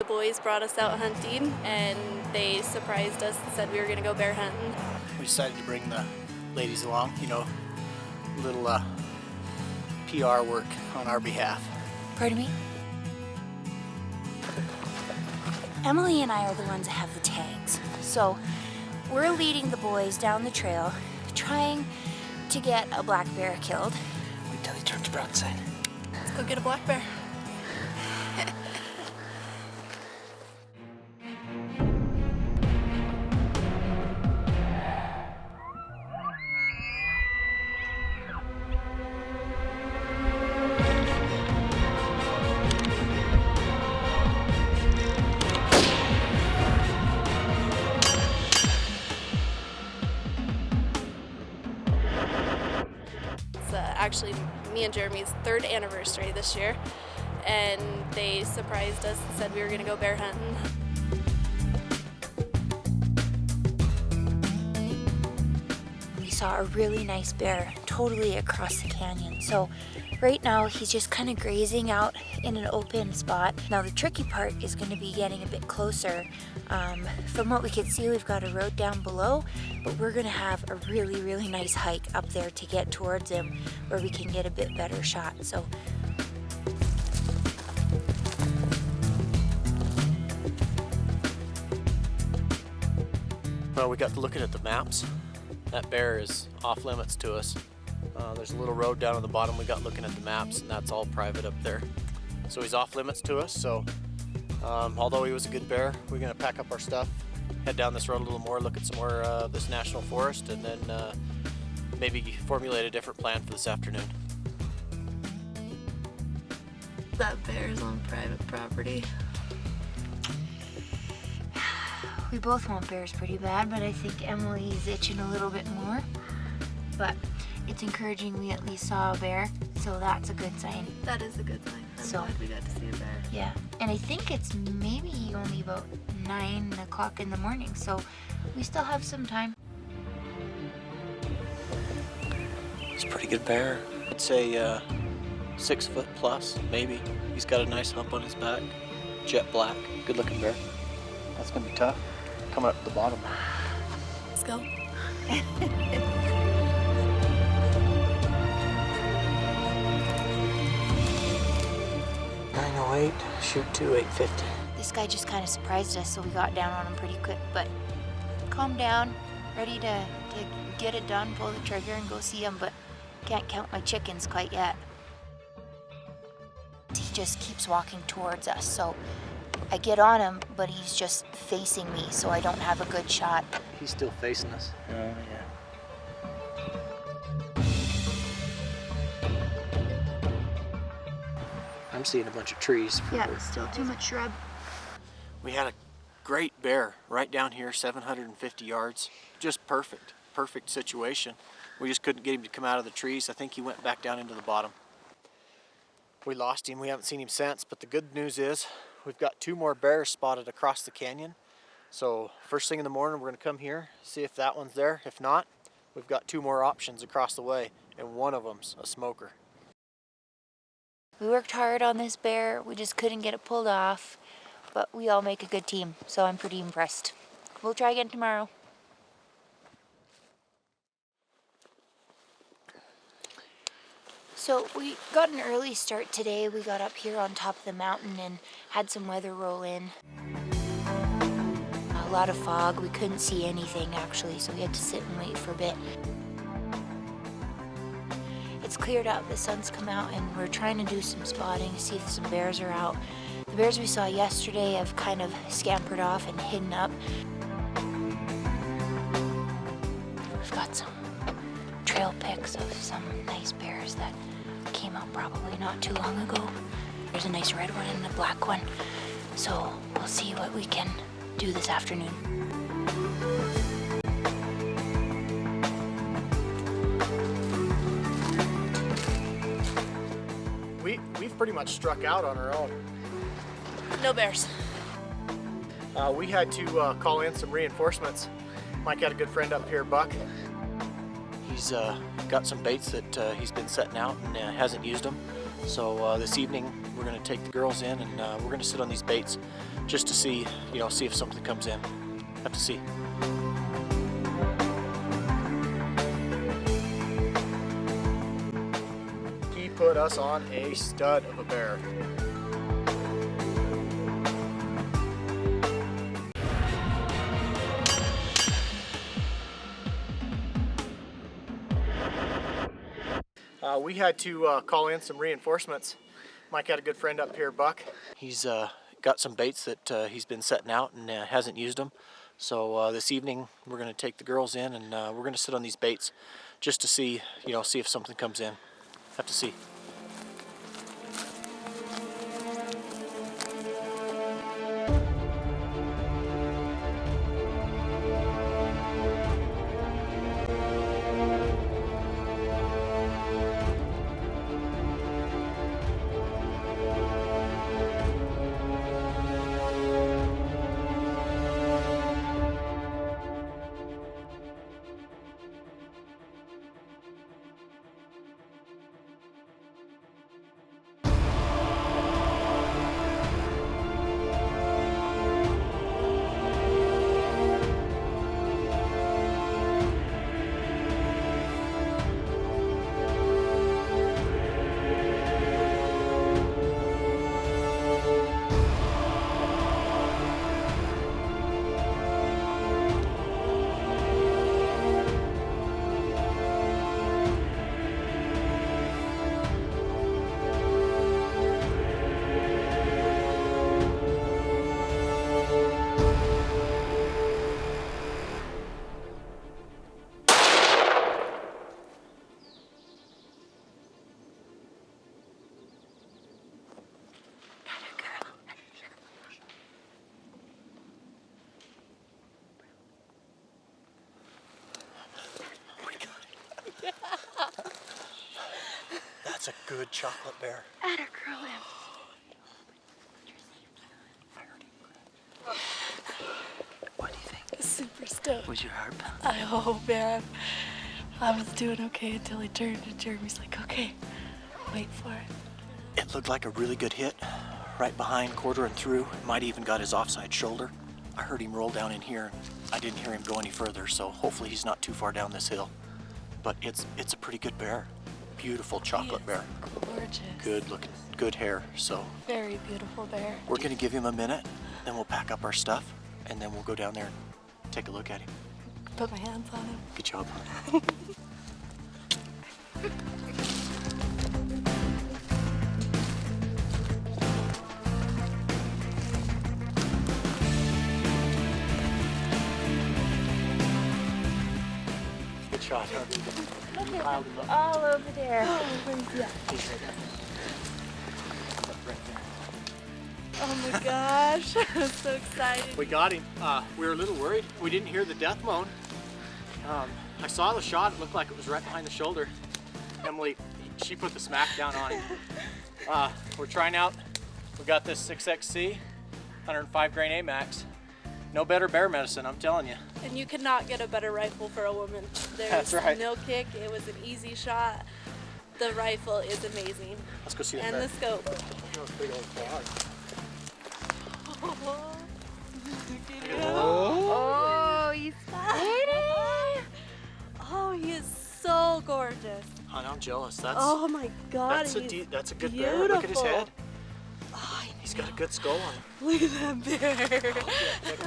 The boys brought us out hunting and they surprised us and said we were going to go bear hunting. We decided to bring the ladies along, you know, a little PR work on our behalf. Pardon me? Emily and I are the ones that have the tags. So we're leading the boys down the trail, trying to get a black bear killed. Wait till he turns broadside. Let's go get a black bear. Actually me and Jeremy's 3rd anniversary this year, and they surprised us and said we were going to go bear hunting. We saw a really nice bear totally across the canyon. So right now he's just kind of grazing out in an open spot. Now the tricky part is going to be getting a bit closer. From what we can see, we've got a road down below, but we're going to have a really nice hike up there to get towards him where we can get a bit better shot. So Well, we got to looking at the maps. That bear is off limits to us. There's a little road down at the bottom. We got looking at the maps, and that's all private up there. So he's off limits to us. So although he was a good bear, we're gonna pack up our stuff, head down this road a little more, look at some more of this national forest, and then maybe formulate a different plan for this afternoon. That bear's on private property. we both want bears pretty bad, but I think Emily's itching a little bit more. But it's encouraging we at least saw a bear, so that's a good sign. That is a good sign. I'm glad we got to see a bear. Yeah, and I think it's maybe only about 9 o'clock in the morning, so we still have some time. He's a pretty good bear. I'd say 6 foot plus, maybe. He's got a nice hump on his back, jet black, good looking bear. That's gonna be tough, coming up to the bottom. Let's go. 908, shoot 2850. This guy just kind of surprised us, so we got down on him pretty quick, but calm down, ready to get it done, pull the trigger and go see him, but can't count my chickens quite yet. He just keeps walking towards us, so I get on him, but he's just facing me, so I don't have a good shot. He's still facing us. Oh, yeah. I'm seeing a bunch of trees. Yeah, still too much shrub. We had a great bear right down here, 750 yards. Just perfect, perfect situation. We just couldn't get him to come out of the trees. I think he went back down into the bottom. We lost him, we haven't seen him since, but the good news is we've got 2 more bears spotted across the canyon. So first thing in the morning, we're gonna come here, see if that one's there. If not, we've got 2 more options across the way, and one of them's a smoker. We worked hard on this bear, we just couldn't get it pulled off, but we all make a good team, so I'm pretty impressed. We'll try again tomorrow. So we got an early start today. We got up here on top of the mountain and had some weather roll in. A lot of fog, we couldn't see anything actually, so we had to sit and wait for a bit. It's cleared up, the sun's come out, and we're trying to do some spotting, see if some bears are out. The bears we saw yesterday have kind of scampered off and hidden up. We've got some trail pics of some nice bears that came out probably not too long ago. There's a nice red one and a black one. So we'll see what we can do this afternoon. We've pretty much struck out on our own. No bears. We had to call in some reinforcements. Mike had a good friend up here, Buck. He's got some baits that he's been setting out and hasn't used them. So this evening we're going to take the girls in and we're going to sit on these baits just to see, see if something comes in. Have to see. He put us on a stud of a bear. We had to call in some reinforcements. Mike had a good friend up here, Buck. He's got some baits that he's been setting out and hasn't used them. So this evening we're going to take the girls in and we're going to sit on these baits just to see, see if something comes in. Have to see. That's a good chocolate bear. Atta girl him. What do you think? Super stoked. Was your heart pounding? I hope, man. I was doing okay until he turned and Jeremy's like, okay, wait for it. It looked like a really good hit. Right behind, quarter and through. Might even got his offside shoulder. I heard him roll down in here. I didn't hear him go any further, so hopefully he's not too far down this hill. But it's a pretty good bear. Beautiful chocolate bear. Gorgeous. Good looking, good hair. So Very beautiful bear. we're gonna give him a minute, then we'll pack up our stuff, and then we'll go down there and take a look at him. Put my hands on him. Good job. Good shot, huh? Look at Piled him him up. all over there. He's right there. Right there. Oh my gosh, I'm so excited. We got him. We were a little worried. We didn't hear the death moan. I saw the shot. It looked like it was right behind the shoulder. Emily, she put the smack down on him. We're trying out. We got this 6XC, 105 grain AMAX. No better bear medicine, I'm telling you. And you could not get a better rifle for a woman. There's That's right. no kick. It was an easy shot. The rifle is amazing. Let's go see the And bear. the scope. Big old frog. Oh, you spotted it. Oh, he is so gorgeous. Hon, I'm jealous. That's Oh my god. that's he's that's a good bear. Look at his beautiful. head. Oh, He's got a good skull on him. look at that bear.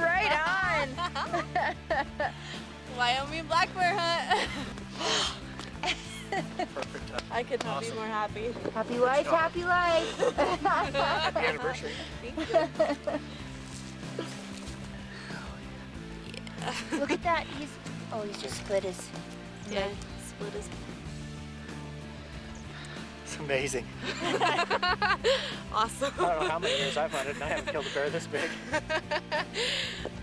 Right on. Wyoming black bear hunt. Perfect. I could not Awesome. be more happy. Happy life, happy life. Happy anniversary. Look at that. He's just split his. Yeah, split his. It's amazing. Awesome. I don't know how many years I've hunted and I haven't killed a bear this big.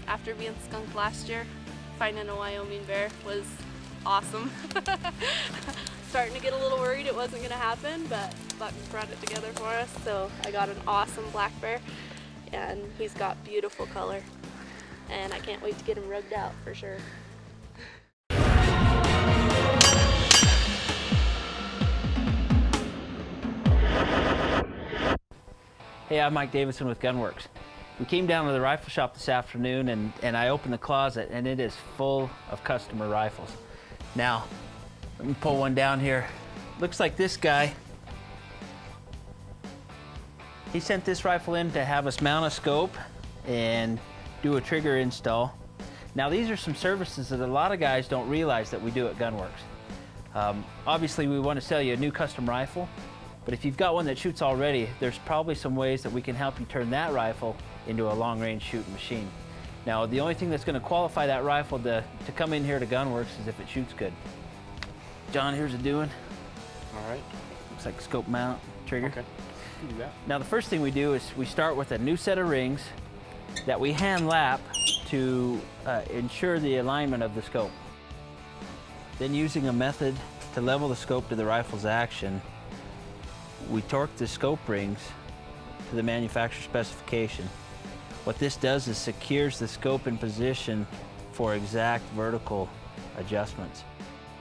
After being skunked last year, finding a Wyoming bear was awesome. Starting to get a little worried it wasn't going to happen, but Buck brought it together for us. So I got an awesome black bear, and he's got beautiful color. And I can't wait to get him rugged out for sure. Hey, I'm Mike Davidson with Gunwerks. We came down to the rifle shop this afternoon and I opened the closet and it is full of customer rifles. Now, let me pull one down here. Looks like this guy, he sent this rifle in to have us mount a scope and do a trigger install. Now these are some services that a lot of guys don't realize that we do at Gunwerks. Obviously we want to sell you a new custom rifle, but if you've got one that shoots already, there's probably some ways that we can help you turn that rifle into a long-range shooting machine. Now the only thing that's going to qualify that rifle to come in here to Gunwerks is if it shoots good. John, here's a doing. All right. Looks like a scope mount trigger. Okay. Do that. Now the first thing we do is we start with a new set of rings that we hand lap to ensure the alignment of the scope. Then using a method to level the scope to the rifle's action, we torque the scope rings to the manufacturer specification. What this does is secures the scope in position for exact vertical adjustments.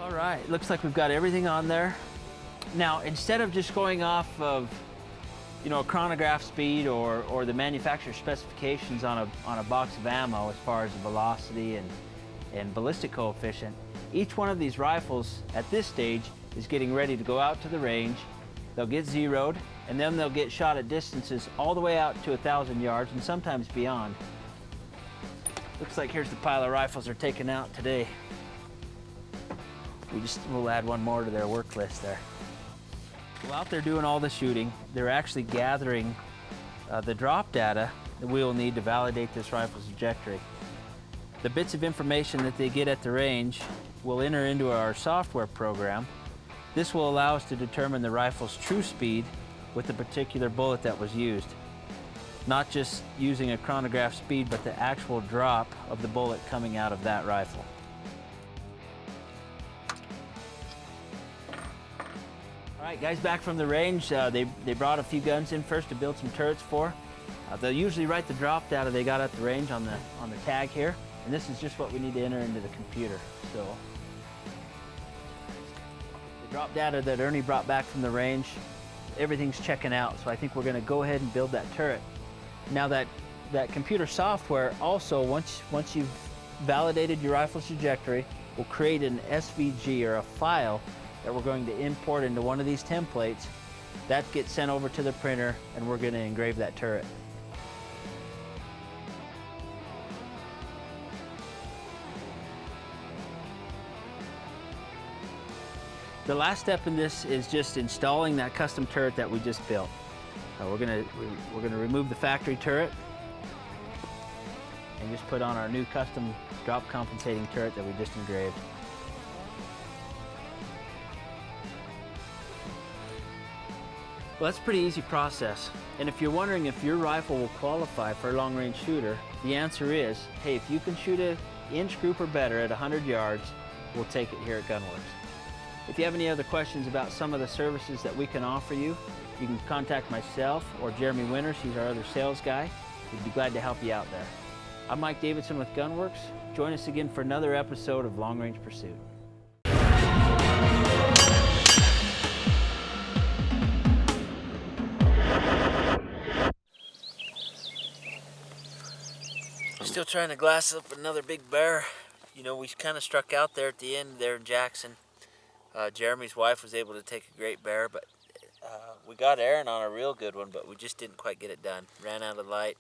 All right, looks like we've got everything on there. Now, instead of just going off of a chronograph speed or the manufacturer specifications on a box of ammo as far as the velocity and ballistic coefficient, each one of these rifles at this stage is getting ready to go out to the range. They'll get zeroed and then they'll get shot at distances all the way out to 1,000 yards and sometimes beyond. Looks like here's the pile of rifles they're taking out today. We'll add one more to their work list there. Well, out there doing all the shooting, they're actually gathering the drop data that we will need to validate this rifle's trajectory. The bits of information that they get at the range will enter into our software program. This will allow us to determine the rifle's true speed with the particular bullet that was used. Not just using a chronograph speed, but the actual drop of the bullet coming out of that rifle. All right, guys, back from the range, they brought a few guns in first to build some turrets for. They'll usually write the drop data they got at the range on the tag here, and this is just what we need to enter into the computer. So the drop data that Ernie brought back from the range, everything's checking out, so I think we're going to go ahead and build that turret. Now that computer software also, once you've validated your rifle's trajectory, will create an SVG or a file that we're going to import into one of these templates. That gets sent over to the printer and we're going to engrave that turret. The last step in this is just installing that custom turret that we just built. We're going to remove the factory turret and just put on our new custom drop compensating turret that we just engraved. Well, that's a pretty easy process. And if you're wondering if your rifle will qualify for a long-range shooter, the answer is, hey, if you can shoot an inch group or better at 100 yards, we'll take it here at Gunwerks. If you have any other questions about some of the services that we can offer you, you can contact myself or Jeremy Winters. He's our other sales guy. We'd be glad to help you out there. I'm Mike Davidson with Gunwerks. Join us again for another episode of Long Range Pursuit. Still trying to glass up another big bear. You know, we kind of struck out there at the end there in Jackson. Jeremy's wife was able to take a great bear, but we got Erin on a real good one, but we just didn't quite get it done. Ran out of light.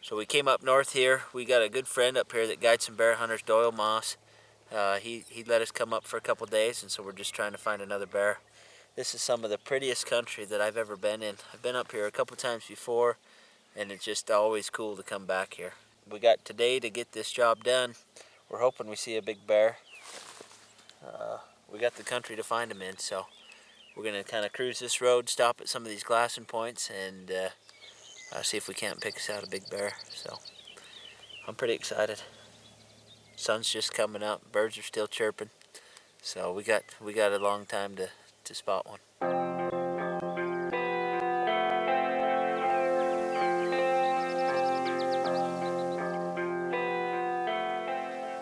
So we came up north here. We got a good friend up here that guides some bear hunters, Doyle Moss. He let us come up for a couple days, and so we're just trying to find another bear. This is some of the prettiest country that I've ever been in. I've been up here a couple times before, and it's just always cool to come back here. We got today to get this job done. We're hoping we see a big bear. We got the country to find him in, so we're going to kind of cruise this road, stop at some of these glassing points, and see if we can't pick us out a big bear. So I'm pretty excited. Sun's just coming up, birds are still chirping, so we got a long time to spot one.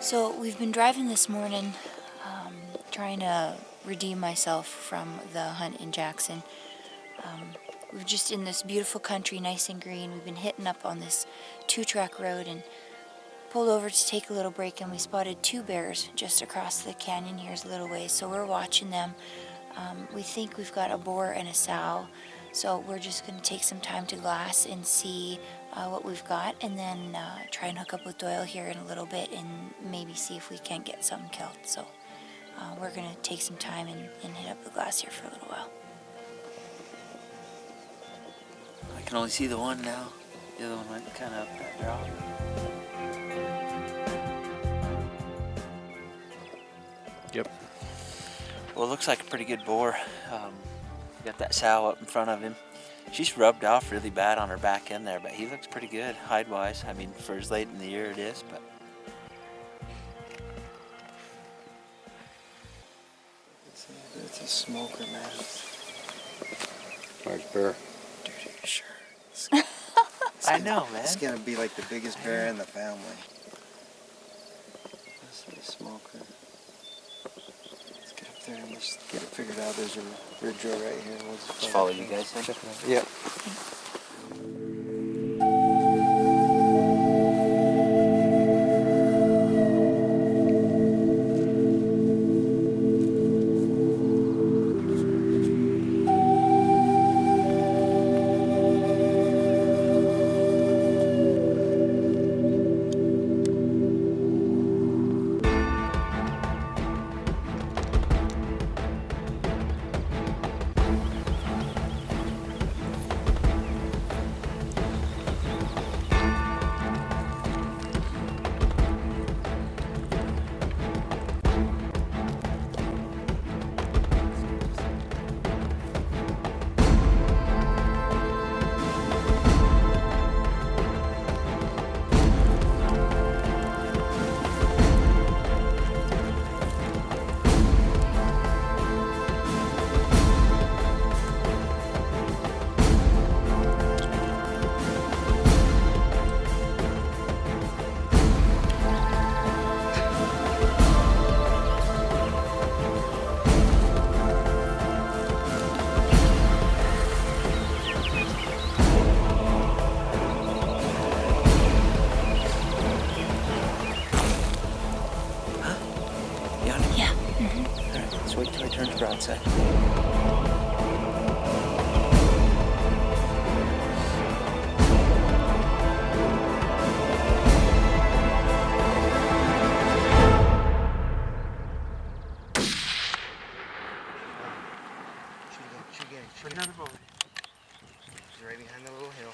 So we've been driving this morning, trying to redeem myself from the hunt in Jackson. we're just in this beautiful country, nice and green. We've been hitting up on this 2-track road and pulled over to take a little break, and we spotted 2 bears just across the canyon here's a little ways. So we're watching them. We think we've got a boar and a sow, so we're just going to take some time to glass and see what we've got, and then try and hook up with Doyle here in a little bit and maybe see if we can't get something killed. So we're going to take some time and hit up the glass here for a little while. I can only see the one now. The other one went kind of up that drop. Yep. Well, it looks like a pretty good boar. Got that sow up in front of him. She's rubbed off really bad on her back end there, but he looks pretty good hide-wise. I mean, for as late in the year it is, but. It's a smoker, man. Large bear. Dude, are you sure? I know, man. It's gonna be like the biggest bear in the family. This is a smoker. Let's get up there and just get it figured out. There's a ridge road right here. Just follow you guys then. Yep. Wait till he turns broadside. Shoot Another bullet. He's right behind the little hill.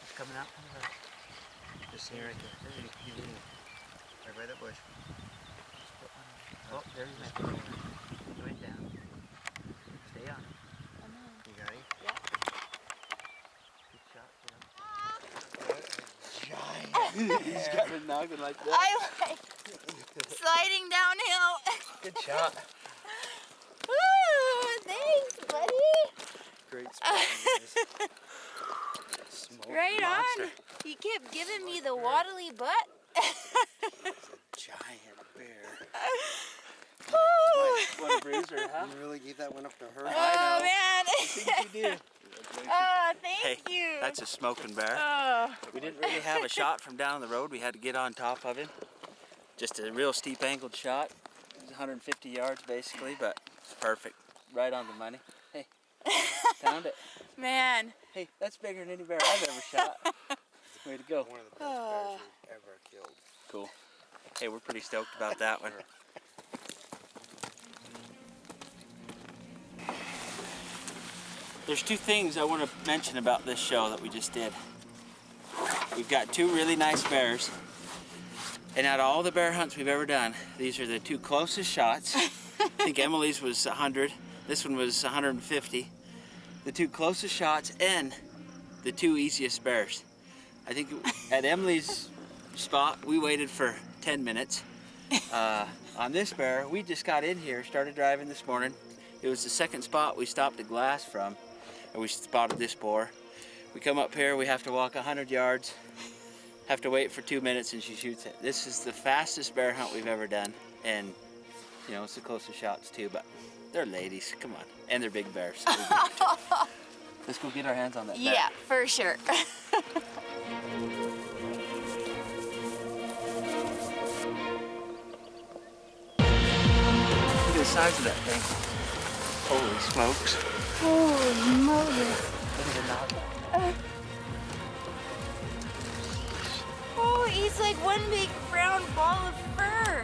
He's coming out from the road. Just here right there. He's leaning. Right by that bush. Oh, there he went. He went down. Stay on him. You got him? Good shot, He's got his noggin like that. I like sliding downhill. Good shot. Woo! Thanks, buddy. Great spot. Right on. He kept giving me the waddly butt. Giant bear. What a bruiser, huh? You really gave that one up to her? Oh, man. I think you did. Oh, thank Hey, you. that's a smoking bear. Oh. We didn't really have a shot from down the road. We had to get on top of him. Just a real steep angled shot. It was 150 yards basically, but perfect. Right on the money. Hey, found it. Man. Hey, that's bigger than any bear I've ever shot. Way to go. One of the best bears we've ever killed. Cool. Hey, we're pretty stoked about that one. There's two things I want to mention about this show that we just did. We've got two really nice bears. And out of all the bear hunts we've ever done, these are the two closest shots. I think Emily's was 100. This one was 150. The two closest shots and the two easiest bears. I think at Emily's spot, we waited for 10 minutes. On this bear, we just got in here, started driving this morning. It was the second spot we stopped a glass from, and we spotted this boar. We come up here, we have to walk 100 yards, have to wait for 2 minutes, and she shoots it. This is the fastest bear hunt we've ever done, and you know, it's the closest shots too, but they're ladies, come on. And they're big bears. So Let's go get our hands on that bear. Yeah, for sure. Look at the size of that thing. Holy smokes. Holy moly. Look at the knob. Oh, he's like one big brown ball of fur.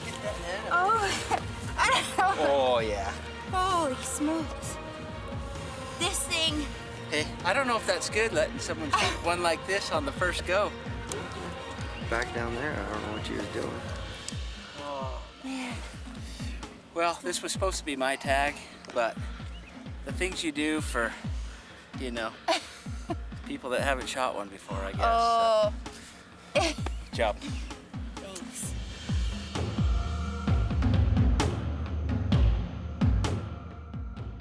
Get that head up. Oh, I don't know. Oh, yeah. Holy smokes. This thing. Hey, I don't know if that's good letting someone shoot one like this on the first go. Back down there, I don't know what you was doing. Oh. Man. Well, this was supposed to be my tag, but the things you do for, you know, people that haven't shot one before, I guess. Oh. Good job. Thanks.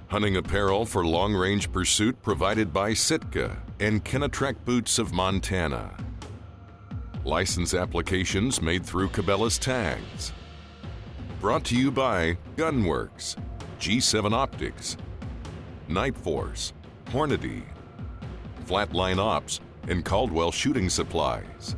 Hunting apparel for long-range pursuit provided by Sitka and Kenetrek Boots of Montana. License applications made through Cabela's Tags. Brought to you by Gunwerks, G7 Optics, Night Force, Hornady, Flatline Ops, and Caldwell Shooting Supplies.